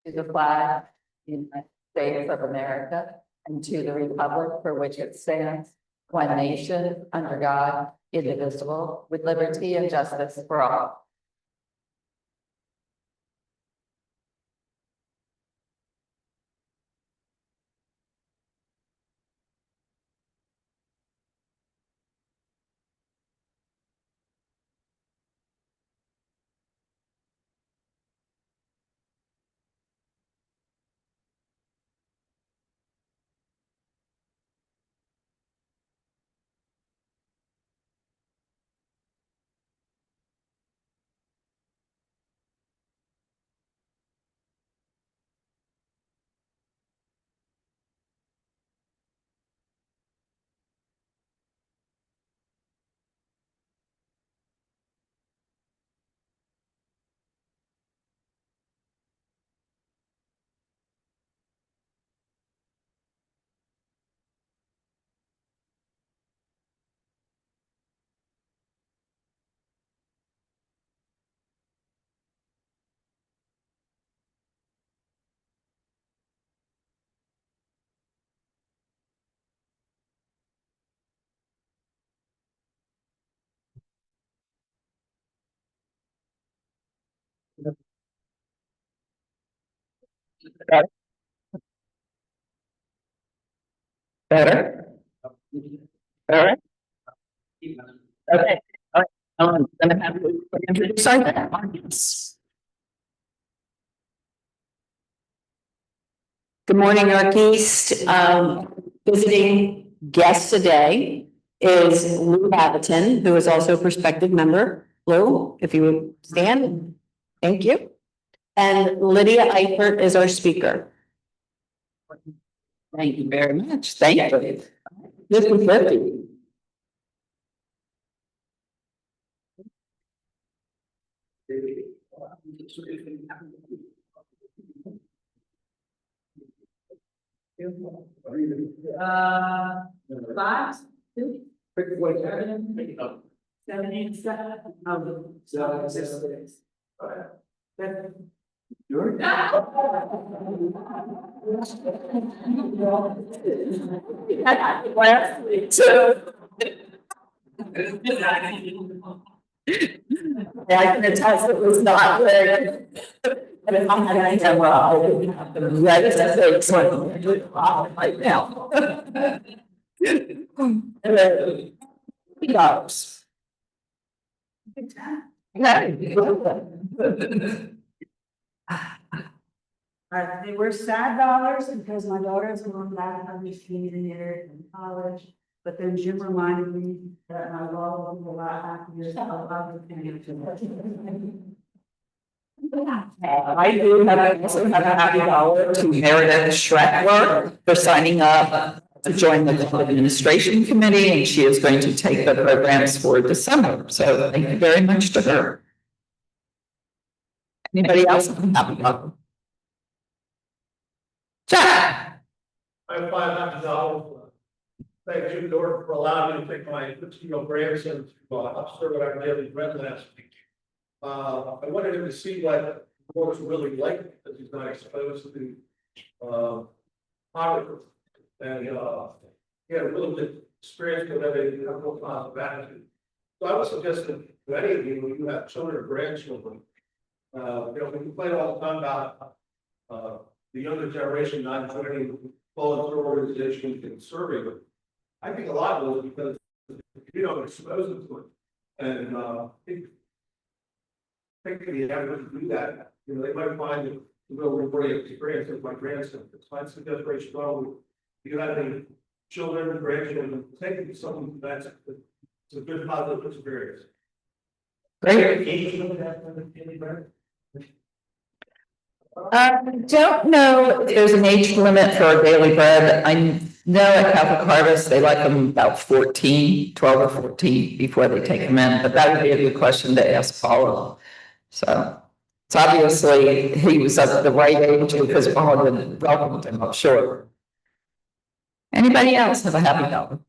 to the flag of the United States of America and to the republic for which it stands, one nation, under God, indivisible, with liberty and justice for all. Better? All right. Okay. All right. I'm gonna have you introduce our audience. Good morning, Northeast. Visiting guest today is Lou Babaton, who is also a prospective member. Lou, if you would stand. Thank you. And Lydia Eifert is our speaker. Thank you very much. Thank you. 50-50. Five, two, 7, 8, 7. Yeah, I can attest it was not good. But if I had a camera, I wouldn't have the right to say something right now. $3. They were sad dollars because my daughter's going back on this year in college. But then Jim reminded me that my law will go out after years. I do have, also have a happy dollar to Meredith Schreckler for signing up to join the administration committee, and she is going to take the programs for December. So thank you very much to her. Anybody else have a happy dollar? Jack. I have $500. Thank you, Lord, for allowing me to take my 15-year-old grandson to observe at our daily bread last week. I wanted him to see what sports are really like because he's not exposed to poverty. And he had a little bit experience with that, and have no positive attitude. So I would suggest that to any of you, when you have children or grandchildren, we complain all the time about the younger generation not joining volunteer organizations and serving them. I think a lot of it is because you don't expose them to it. And thinking you have to do that, they might find it a real rewarding experience as my grandson. So I suggest very strongly, if you have any children and grandchildren, take it to something that's it's a good positive experience. Great. I don't know if there's an age limit for a daily bread. I know at Catholic Harvest, they like them about 12 or 14 before they take them in, but that would be a good question to ask Paula. So it's obviously he was at the right age because Paula had welcomed him, I'm sure. Anybody else have a happy dollar?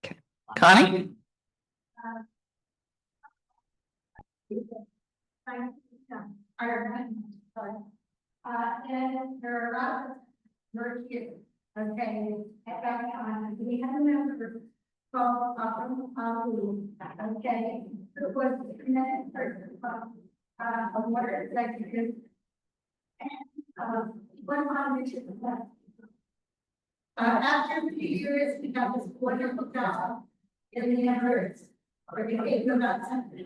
Okay. Connie? fund. And there are a lot of work here, okay, at that time, we had a member called, okay, who was the connected person from, a water executive. And, one on to the left. After a few years, we got this wonderful job in the Emirates. Or we gave them about something,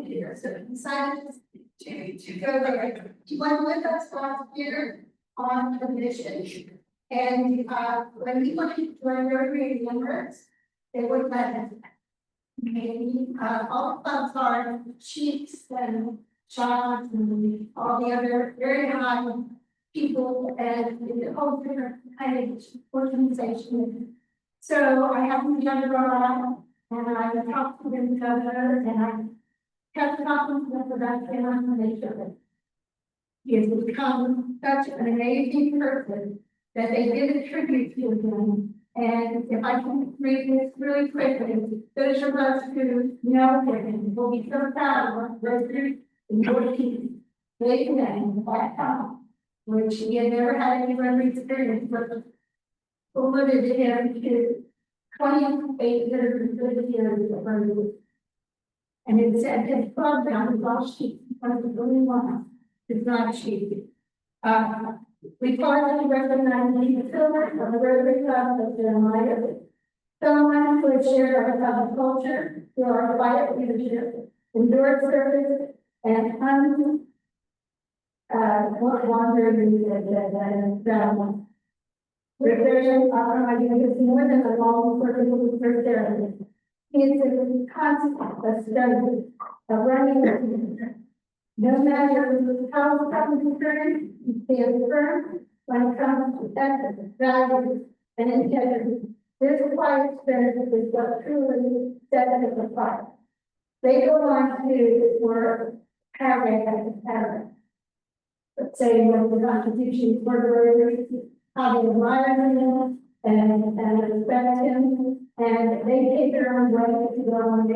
here, so we decided to go there. He went with us last year on the mission. And, when we went to join the Emirates, they would let us. Maybe, all clubs are chiefs and shots and all the other very high people and the whole different kind of organization. So I happened to go around and I talked to them together and I kept talking to them about the information. He has become such an amazing person that they did a tribute to him. And if I can read this really quickly, those of us who know him will be so proud of what we're through in your team. They can that time, which he had never had any other experience with. Limited him to 28 years and 30 years of service. And it said his program is all sheep, because the only one is not sheep. We finally recognize the silver of the Rotary Club of Jeremiah. Someone who has shared our common culture through our quiet leadership, endured service, and we're very it's more than a long circle for therapy. He is a constant study of running. No matter how concerned, he stands firm when it comes to ethics, values, and integrity. This quiet spirit is what truly sets us apart. They go on to do this work, parent, but saying what the contributions were, how they admire him and respect him, and they take their own way to go on to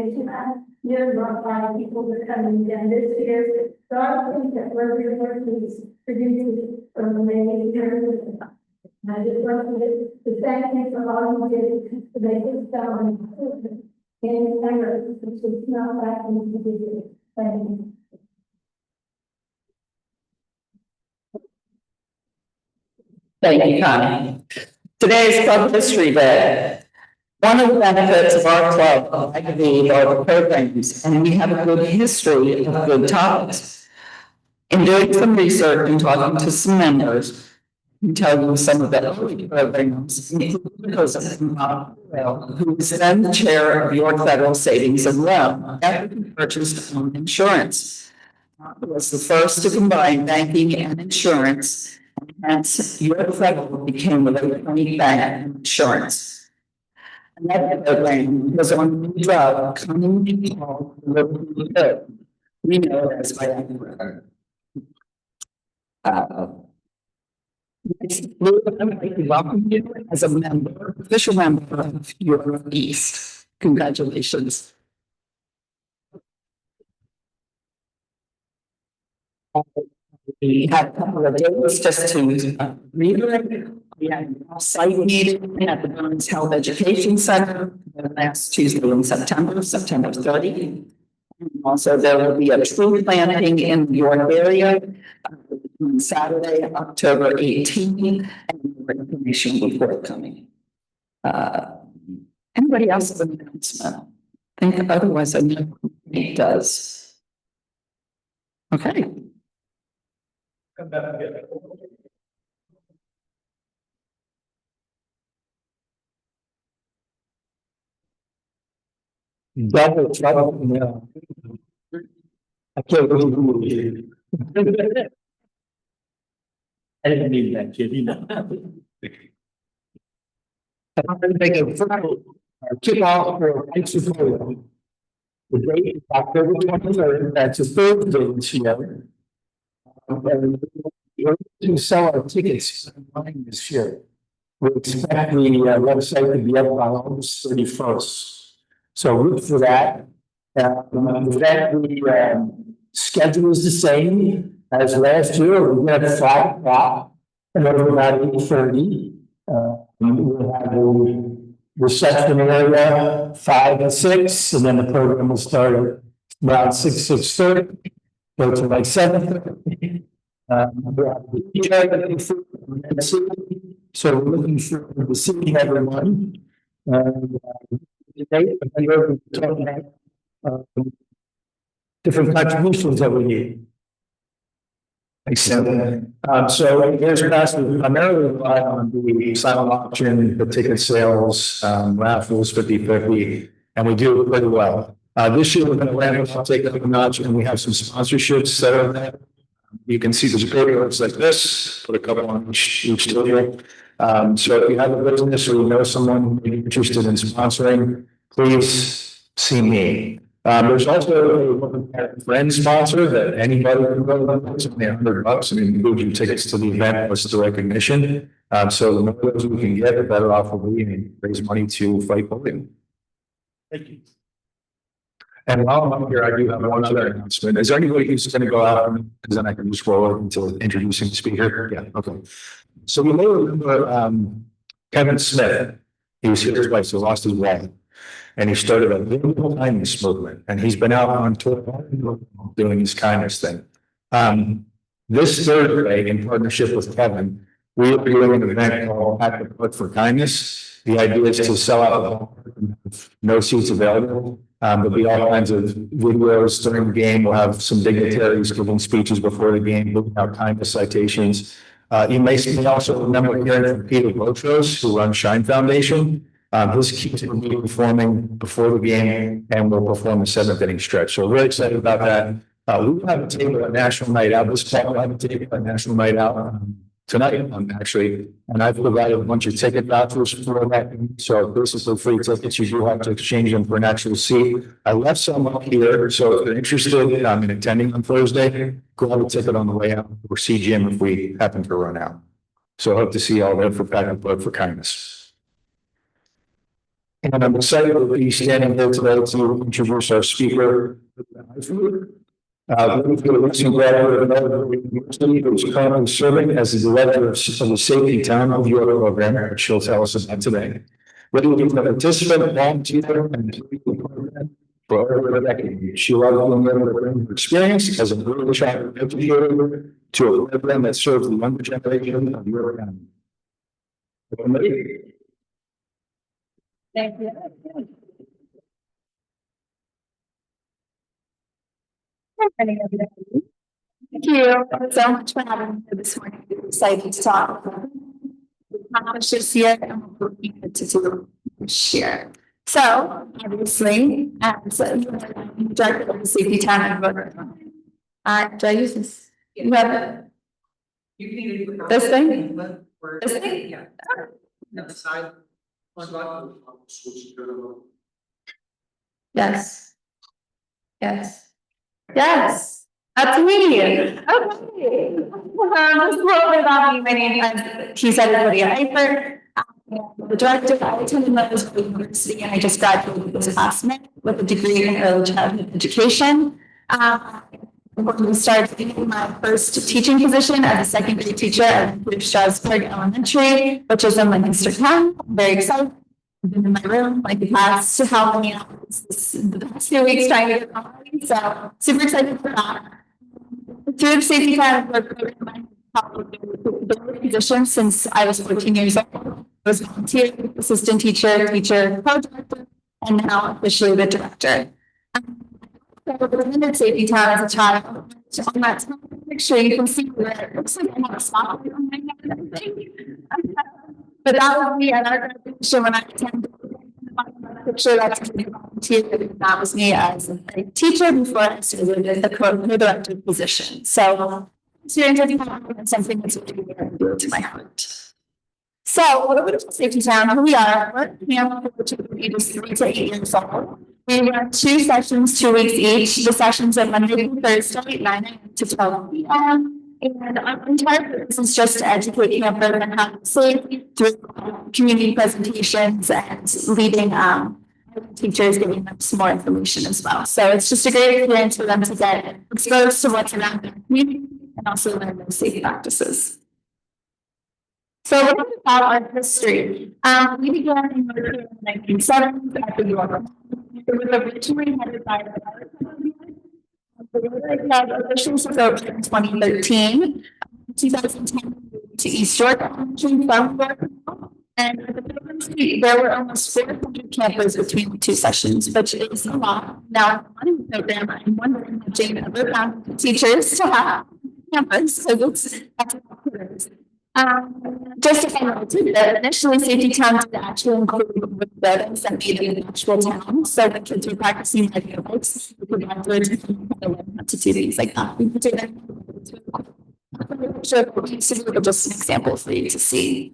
years brought by people that come in again this year. So I think that where your work is producing from the many years. And I just wanted to thank you for all you did to make this sound in Emirates, which is not that easy to do. Thank you. Thank you, Connie. Today is Club History Day. One of the benefits of our club, I believe, are the programs, and we have a good history of good topics. In doing some research and talking to some members, I can tell you some of the early programs, including who was then the chair of York Federal Savings and Loan, after he purchased home insurance. It was the first to combine banking and insurance, and hence York Federal became the Lake Bank and Insurance. Another program was on the new drug commonly called Liberty Good. We know it as Viagra. I'd like to welcome you as a member, official member of Europe East. Congratulations. We had a couple of days just to read it. We had a site meeting at the Burns Health Education Center last Tuesday in September 30. Also, there will be a tree planting in the York area on Saturday, October 18th, and more information will be forthcoming. Anybody else have an announcement? I think otherwise I know it does. Okay. Come back again. Double trouble, no. I can't believe it. I didn't mean that, kid, you know. I'm going to make a final kickoff for high school. The date is October 23rd, that's a Thursday this year. We're to sell our tickets online this year. We expect the website to be up on August 31st. So look for that. The schedule is the same. as last year, we had 5 o'clock and over about 8:30. We'll have the reception area 5 to 6, and then the program will start at around 6:30. Go to like 7:30. So we're looking forward to seeing everyone. Today, we're talking about different contributions that we need. So there's classes primarily rely on the silent auction, the ticket sales, raffles, 50/50, and we do pretty well. This year, we're going to ramp up, take it up a notch, and we have some sponsorships set up there. You can see there's papers like this, put a couple on each table. So if you have a business or you know someone who may be interested in sponsoring, please see me. There's also a friend sponsor that anybody can go to. It's only $100. I mean, we give you tickets to the event plus the recognition. So the more of those we can get, the better off we'll be and raise money to fight bullying. Thank you. And while I'm up here, I do have one other announcement. Is there anybody who's going to go out? Because then I can just roll over into introducing the speaker. Yeah, okay. So you may remember Kevin Smith. He was here twice, he lost his wallet. And he started a visible kindness movement. And he's been out on tour doing his kindness thing. This Thursday, in partnership with Kevin, we are doing an event called At the Foot for Kindness. The idea is to sell out no seats available. There'll be all kinds of videos during the game. We'll have some dignitaries giving speeches before the game, giving out kindness citations. You may also remember hearing from Peter Botros, who runs Shine Foundation. His kids will be performing before the game and will perform the 7th inning stretch. So we're really excited about that. We will have a table at National Night Out. This fall, we'll have a table at National Night Out tonight, actually. And I've provided a bunch of ticket vouchers for that. So basically free tickets, you do have to exchange them for an actual seat. I left some up here. So if you're interested in attending on Thursday, grab a ticket on the way out or see Jim if we happen to run out. So I hope to see you all there for Pack and Blood for Kindness. And I'm excited to be standing here today to introduce our speaker. Recent graduate of Melbourne University, who is currently serving as the director of the Safety Town of York program, which she'll tell us about today. Whether you're a participant, volunteer, and program for over a decade, she loved being able to bring her experience as an early childhood educator to a program that serves the younger generation of York County. Thank you. Thank you so much for having me this morning. I'm excited to talk about the accomplishments here and what we're looking to do this year. So obviously, as I'm director of the Safety Town of York, do I use this? You have it? You can either do This thing? This thing? Yeah. No, side. Yes. Yes. Yes. That's me. Okay. Just a little bit about me. My name is, he said, Lydia Eifert. The director, I attended Melbourne University and I just graduated this last month with a degree in early childhood education. I started my first teaching position as a second grade teacher at Strasburg Elementary, which is in Lancaster County. I'm very excited. I've been in my room like the past how many hours the past 2 weeks trying to get online. So super excited for that. Through the Safety Town of York program, I've position since I was 14 years old. I was volunteer, assistant teacher, co-director, and now officially the director. I attended Safety Town as a child. So on that picture, you can see where it looks like I have a spotlight on my head and everything. But that was me at our graduation when I attended. Picture that's volunteer. That was me as a teacher before I started in the co-director position. So experience is something that's really dear to my heart. So what about Safety Town? Here we are. We're at camp for ages 3 to 8 years old. We run 2 sessions, 2 weeks each. The sessions are Monday through Thursday, 9 a.m. to 12 p.m. And our entire purpose is just to educate campers on how to safe through community presentations and leading teachers, giving them some more information as well. So it's just a great experience for them to get exposed to what's around their community and also learn those safe practices. So a little bit about our history. We began in the 1970s at the York. It was originally headed by the Power Company. The club officially took over in 2013. 2010 to East York Elementary from York. And at the Pilgrim Street, there were almost 400 campers between the two sessions, which is a lot. Now, in the program, I'm wondering if Jane ever found teachers to have campus. So that's a just to kind of that initially Safety Town did actually include with buildings that made in the actual town. So when kids were practicing like aerobics, we could afterwards learn how to do things like that. We could do that. Just an example for you to see.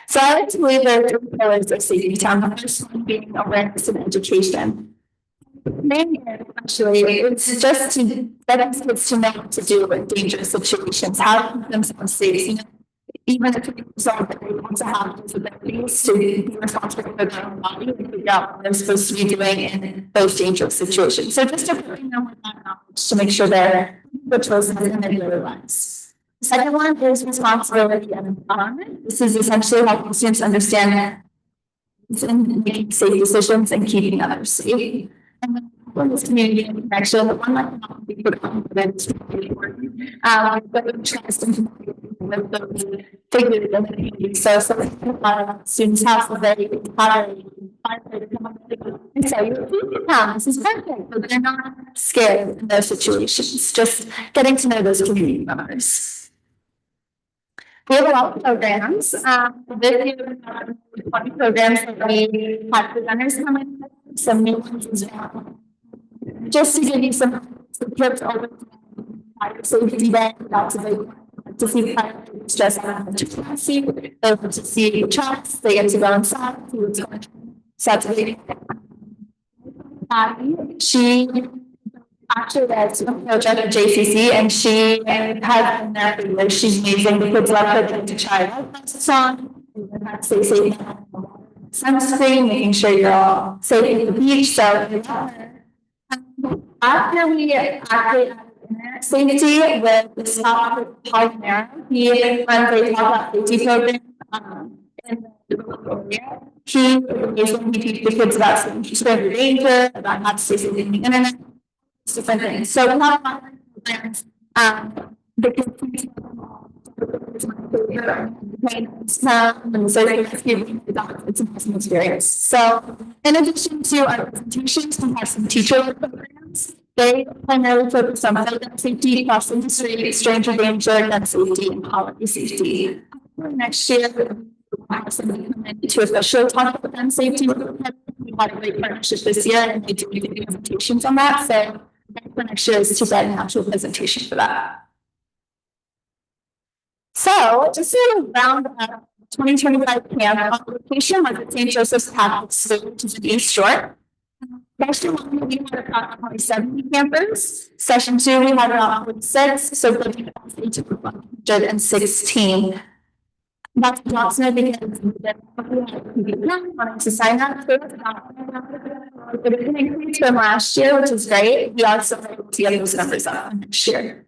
So I like to believe there are 3 pillars of Safety Town. The first one being awareness and education. Main actually, it's just to get kids to know what to do in dangerous situations, how to keep themselves safe. You know, even if it result that they want to have disabilities to be responsible for their own body and figure out what they're supposed to be doing in those dangerous situations. So just to bring them with that knowledge to make sure they're good choices in their daily lives. The second one is responsibility and empowerment. This is essentially helping students understand and making safe decisions and keeping others safe. And then one is community and connection. The one that cannot be put on events is really important. But we trust and with those figures in the community. So students have a very high to come up and say, this is perfect, but they're not scared in those situations. Just getting to know those community members. We have a lot of programs. This year we have 20 programs that we have presenters come in. Some new ones as well. Just to give you some tips over fire safety day, lots of to see the fire stress on the capacity, they want to see the trucks, they get to go inside, see what's going on. Saturday. She actually was a coach at JCC and she has been there for years. She's amazing. The kids love her to try out the song. And have to stay safe. Sunscreen, making sure you're all safe at the beach. So after we actually safety with the stop partner, he runs a top safety program in the local area. He is when he teaches the kids about stranger danger, about how to stay safe on the internet, different things. So we have a lot of programs. The kids it's an awesome experience. So in addition to our presentations, we have some teacher programs. They primarily focus on building safety, cross industry, stranger danger, gun safety, and policy safety. Next year, we'll have somebody come in to officially talk about gun safety. We had a great partnership this year and we do presentations on that. So for next year is to get an actual presentation for that. So just to round up 2025 camp application was at St. Joseph's Catholic School, which is in East York. Session 1, we had approximately 70 campers. Session 2, we had around 46, so the capacity to 116. That's approximately because we wanted to sign up for it. But it's an increase from last year, which is great. We also hope to get those numbers up next year.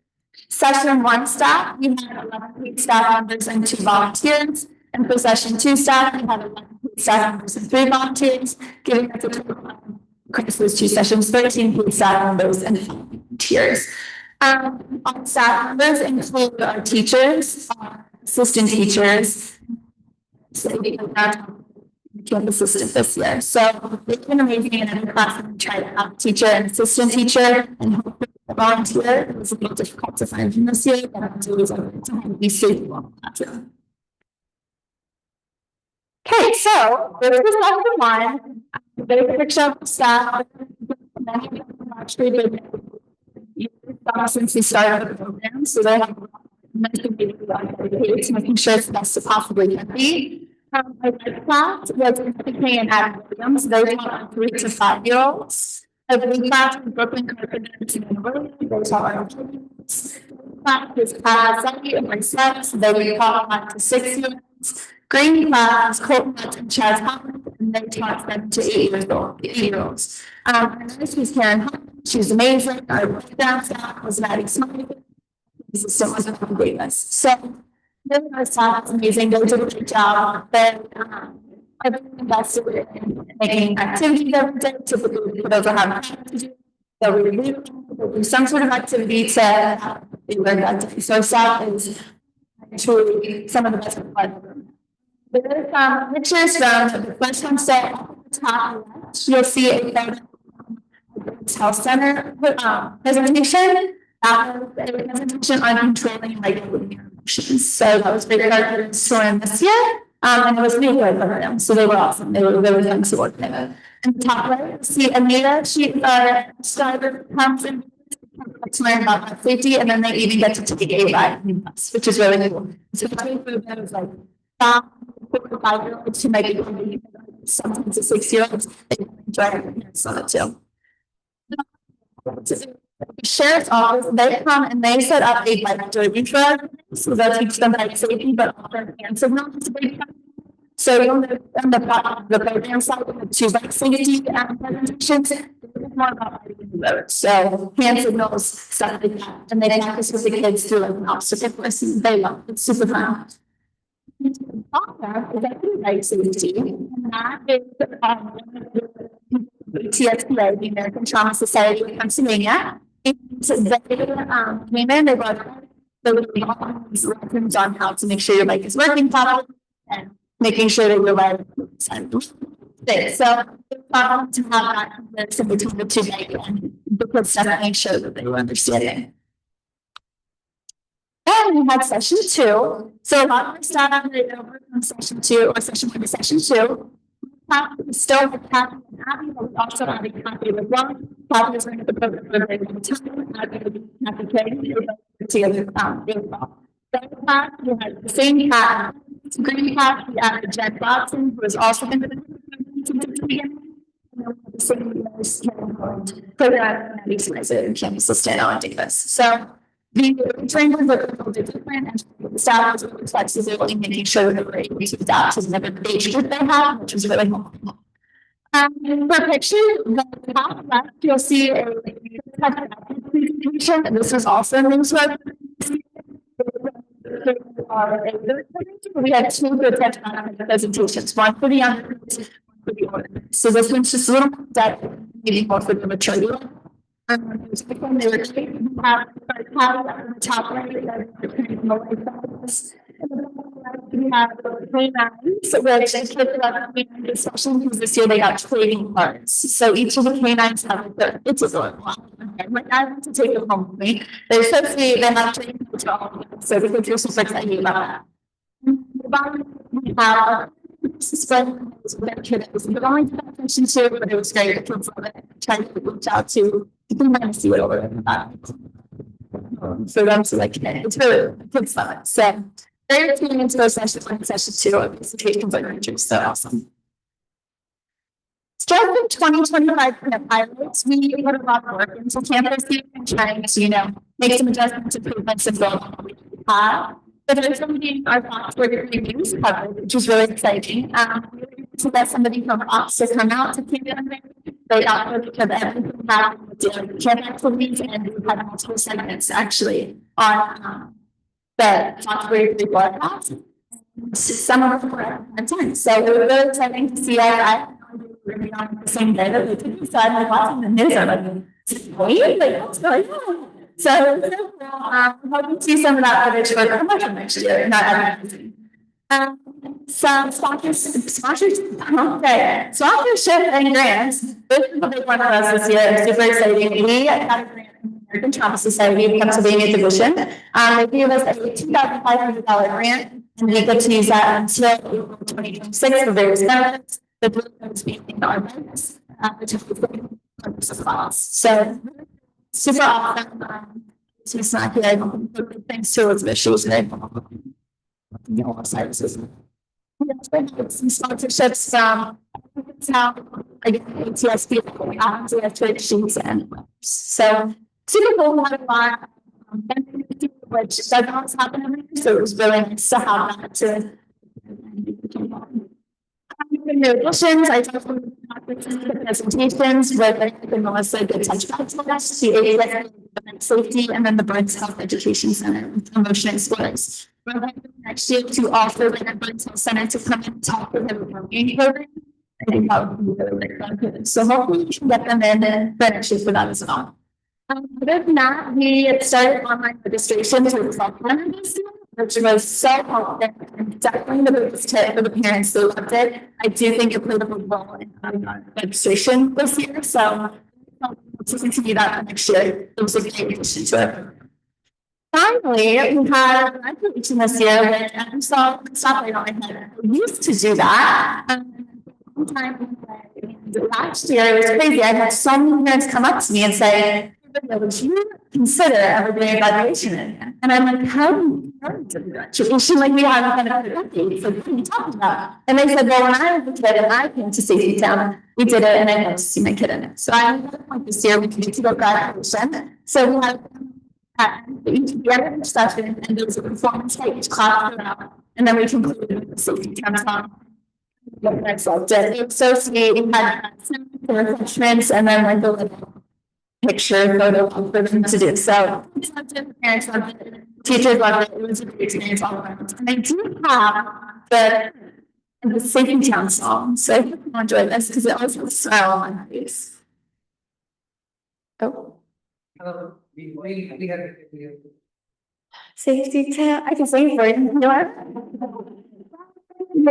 Session 1 staff, we had 11 paid staff members and 2 volunteers. And for session 2 staff, we had 11 paid staff members and 3 volunteers, giving us a total of across those 2 sessions, 13 paid staff members and 5 volunteers. Our staff members include our teachers, our assistant teachers. So we have campus assistant this year. So it's been amazing in every class and try to have a teacher and assistant teacher and hopefully a volunteer. It was a little difficult to find from this year, but I was always able to have these students in the classroom. Okay, so this is lesson 1. The picture of the staff. Actually been since we started the program, so they have making sure it's the best it possibly can be. My class was PK and Adam Williams. They taught 3 to 5 year olds. A blue class in Brooklyn Carpenter and they taught our kids. Class is Zaki and myself, so they taught 5 to 6 year olds. Green class, Colton and Chaz Holland, and they taught 7 to 8 years old, 8 year olds. This was Karen Hunt. She's amazing. Our breakdown staff was Maddie Smiley. The assistant was Nicole Davis. So, our staff is amazing. They did a great job. I've invested in making activities every day, typically for those that have to do. So we do some sort of activity to learn that day. So our staff is truly some of the best people I've ever met. There's pictures from the first one set at the top left. You'll see a photo of the health center presentation. That was a presentation on controlling and regulating your emotions. So that was bigger to learn this year. And it was new for them. So they were awesome. They were really fun to work with. And the top right, you'll see Anita, she started comes in to learn about bus safety, and then they even get to take a ride in the bus, which is really cool. So it's really cool that it was like 5-year-olds to maybe sometimes the 6-year-olds they enjoy it and so that too. The sheriff's office, they come and they set up a bike driving truck, so they'll teach them bike safety, but offer hand signals to bike. So on the program side, we have 2 bike safety presentations. More about riding the road. So hand signals, stuff like that, and they practice with the kids through like an obstacle course. They love it. It's super fun. Bike safety, and that is TSPA, the American Trauma Society of Pennsylvania. And they came in, they brought these lessons on how to make sure your bike is working properly and making sure that you're riding. So it's fun to have that comparison between the 2 bike and the kids definitely show that they were understanding. And we had session 2. So a lot of our staff moved over from session 2 or session 1 to session 2. Still with Kathy and Abby, but we also had a Kathy with one. Kathy was running the program for a very long time. Kathy Craig, together really well. Then we had the same cat, green cat, we added Jen Watson, who was also in the beginning. The same program and these resident Kim Sustano and Davis. So the trainers were a little bit different, and the staff was really flexible in making sure that they were able to adapt to the age group they have, which was really helpful. For picture, the top left, you'll see a presentation, and this was also newsweb. We had 2 good presentations, one for the younger, one for the older. So this one's just a little more depth, maybe more for the maturity. They were have the top right, we have the canines, which especially because this year they got trading cards. So each of the canines have their, it's a good one. Like I want to take it home with me. They're so sweet, they have trading cards for all of them. So the kids are super excited about that. The bottom we have spread it was only session 2, but it was great. The kids love it. Trying to reach out to see what over for them to like it's really kids love it. So they're tuning into those sessions 1 and session 2 presentations on teachers. So awesome. Starting in 2025 pilots, we put a lot of work into campus and trying to, make some adjustments, improvements, and build on what we have. But there's somebody our Fox reviews covered, which was really exciting. To let somebody from Fox to come out to campus. They offered because everything happened with the camp activities, and we had multiple segments actually on the Fox Review broadcast. Some of them were at time. So it was really exciting to see that. Really on the same day that we took this side, like watching the news, I'm like, wait, like what's going on? So I'm hoping to see some of that footage for the commercial next year, not advertising. Some sponsorship and grants. This is a big one for us this year. It's super exciting. We got a grant from the American Trauma Society of Pennsylvania Division. They gave us a $2,500 grant, and we get to use that until April 2026 for various benefits. The blue is being our bonus, which is the so super awesome. So it's not good. Thanks to Elizabeth, she was very services. Some sponsorships from TSP, sheets and so super cool, a lot of fun, which doesn't always happen every year, so it was really nice to have that to new additions. I talked the presentations with Melissa did touch back to us, she is safety, and then the Burns Health Education Center with promotion and scores. We're hoping next year to offer the Burns Health Center to come and talk with them about the program. I think that would be really good. So hopefully we can get them in for next year for that as well. Other than that, we started online registration to the software this year, which was so helpful and definitely the biggest tip for the parents who loved it. I do think it played a big role in registration this year, so to continue that next year, it was a great addition to it. Finally, we had graduation this year, which I'm so sorry I used to do that. Last year it was crazy. I had so many parents come up to me and say, would you consider ever doing a graduation again? And I'm like, how do you do graduation? Like, we haven't had a decade. So what are you talking about? And they said, well, when I was a kid and I came to Safety Town, we did it and I got to see my kid in it. So I had a point this year, we can do to go graduation. So we had the end of the session and there was a performance for each class around. And then we concluded with the Safety Town song. I loved it. It was so sweet. We had some refreshments and then like a little picture photo for them to do. So parents loved it, teachers loved it. It was a great experience all around. And I do have the Safety Town song. So I hope you enjoy this because it always puts a smile on my face. Oh. We have a video. Safety Town. I can sing for you. You know what? And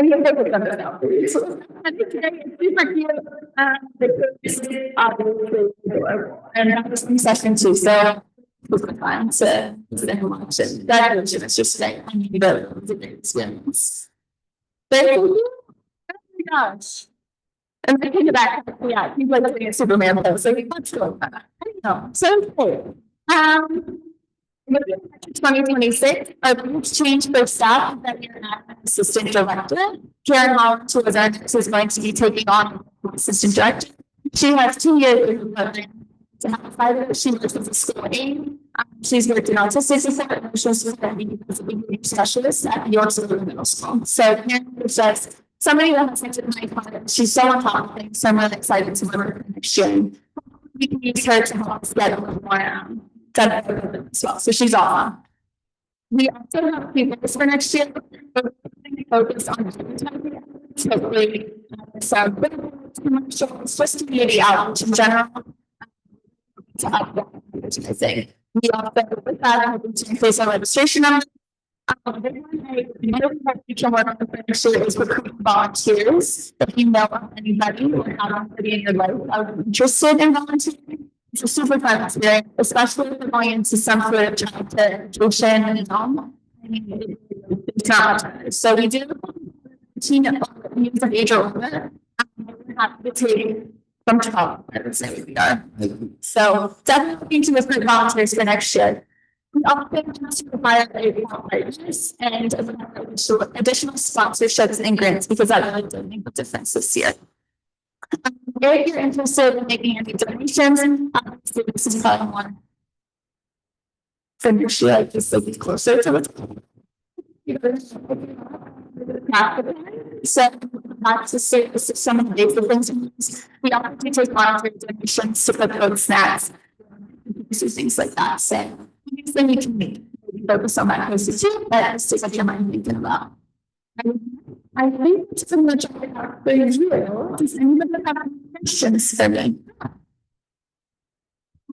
that was in session 2, so it was fun to watch it. That was just like, I mean, but it was a great experience. Thank you. Oh my gosh. And then came back, yeah, people like looking at Superman, but I was like, what's going on? I don't know. So cool. 2026, our groups change for staff that we are not an assistant director. Karen Holland, who was our nurse, is going to be taking on assistant director. She has 2 years of development to have 5 years. She works as a school aide. She's worked in autistic support, emotional support, as a behavior specialist at York Suburban Middle School. So Karen is just somebody that has such a nice heart. She's so on top of things. So I'm really excited to work with her next year. We can use her to help us get a little more done as well. So she's awesome. We also have people for next year focused on hopefully some commercials, just community outreach in general. To help advertising. We also with that hoping to increase our registration number. We can work with the next year is recruiting volunteers. If you know of anybody or have anybody in your life that is interested in volunteering. It's a super fun experience, especially if we're going into some sort of childhood education and I mean, it's not much. So we do 18 years of age or older. We have to take from 12, I would say we are. So definitely looking to recruit volunteers for next year. We also have to provide partners and additional sponsorships and grants because that really did make a difference this year. If you're interested in making any donations, obviously this is probably one for next year, like just like closer to it. So not to say this is some of the basic things we also do take voluntary donations to put code snacks, things like that. So then you can focus on that closer too, but it's just what your mind thinking about. I think it's pretty much all I have for you. Does anybody have any questions for me?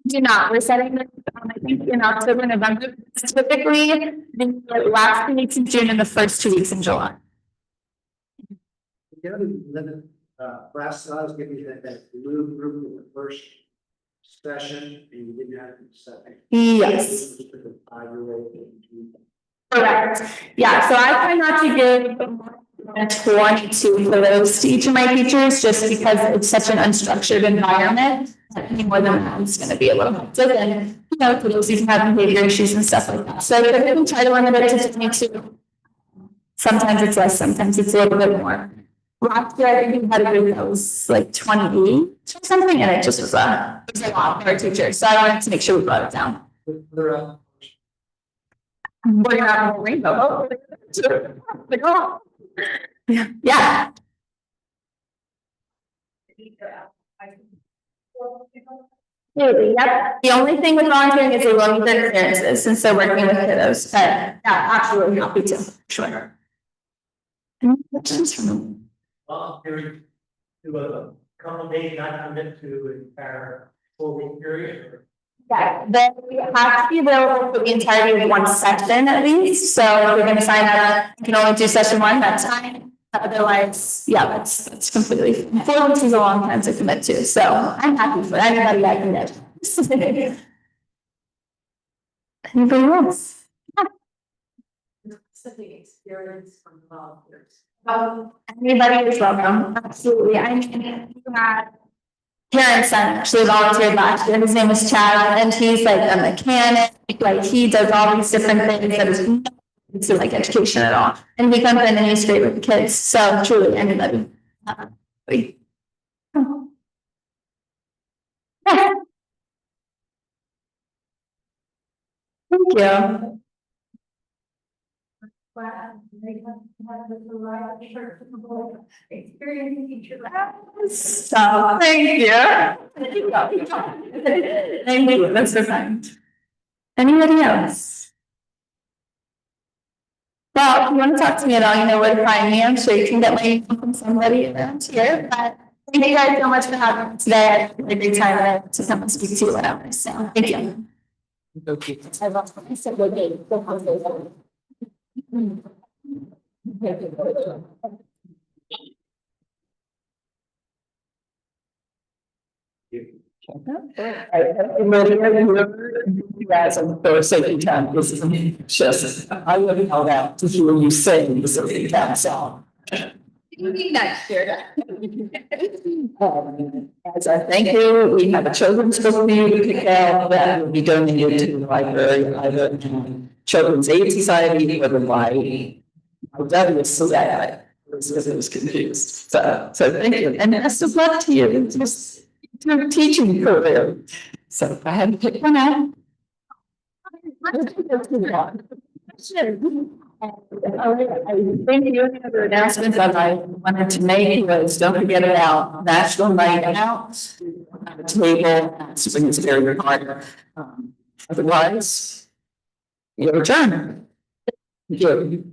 Do not. We're setting this, I think in October, November, typically the last 2 weeks in June and the first 2 weeks in July. Last time I was giving you that blue group in the first session and you didn't have the second. Yes. Correct. Yeah, so I try not to give a 22 for those to each of my teachers just because it's such an unstructured environment. Any more than that is going to be a little hectic and, you know, for those who have behavior issues and stuff like that. So I typically try to limit it to 22. Sometimes it's less, sometimes it's a little bit more. Last year, I think we had a group that was like 28 or something, and it just was a lot for our teachers. So I wanted to make sure we brought it down. We're gonna have a rainbow. Yeah. Yep, the only thing with volunteering is they will need their clearances since they're working with kiddos, but yeah, absolutely happy to, sure. Any questions from them? Volunteering to a couple days, not commit to entire 4 week period. Yeah, they have to be available for the entirety of one session at least, so if we're gonna sign up, you can only do session one, that's fine. Otherwise, yeah, that's completely, 4 weeks is a long time to commit to, so I'm happy for anybody I can get. Anybody else? Something experience from volunteers. Anybody is welcome, absolutely, I mean, you had Karen's son actually volunteered last year, his name is Chad, and he's like a mechanic, like he does all these different things that is not to like education at all, and he comes in and he's great with the kids, so truly anybody. Thank you. So, thank you. Thank you, that's so kind. Anybody else? Well, if you want to talk to me at all, you know where to find me. I'm sure you can get my info from somebody around here, but thank you guys so much for having me today. I had a great time to come and speak to you, whatever, so thank you. Okay. I lost my second day. You guys on the safety time, this is just, I would have held out to hear you sing the safety time song. Next year. As a thank you, we have a children's book for you to pick out that will be donated to the library, either Children's Aid Society or the WCI. Because it was confused. So thank you. And best of luck to you. It's just your teaching career. So if I had to pick one out. I think the other announcement that I wanted to make was don't forget about National Night Out. At a table at Springsbury Park. Otherwise, you're adjourned. Thank you.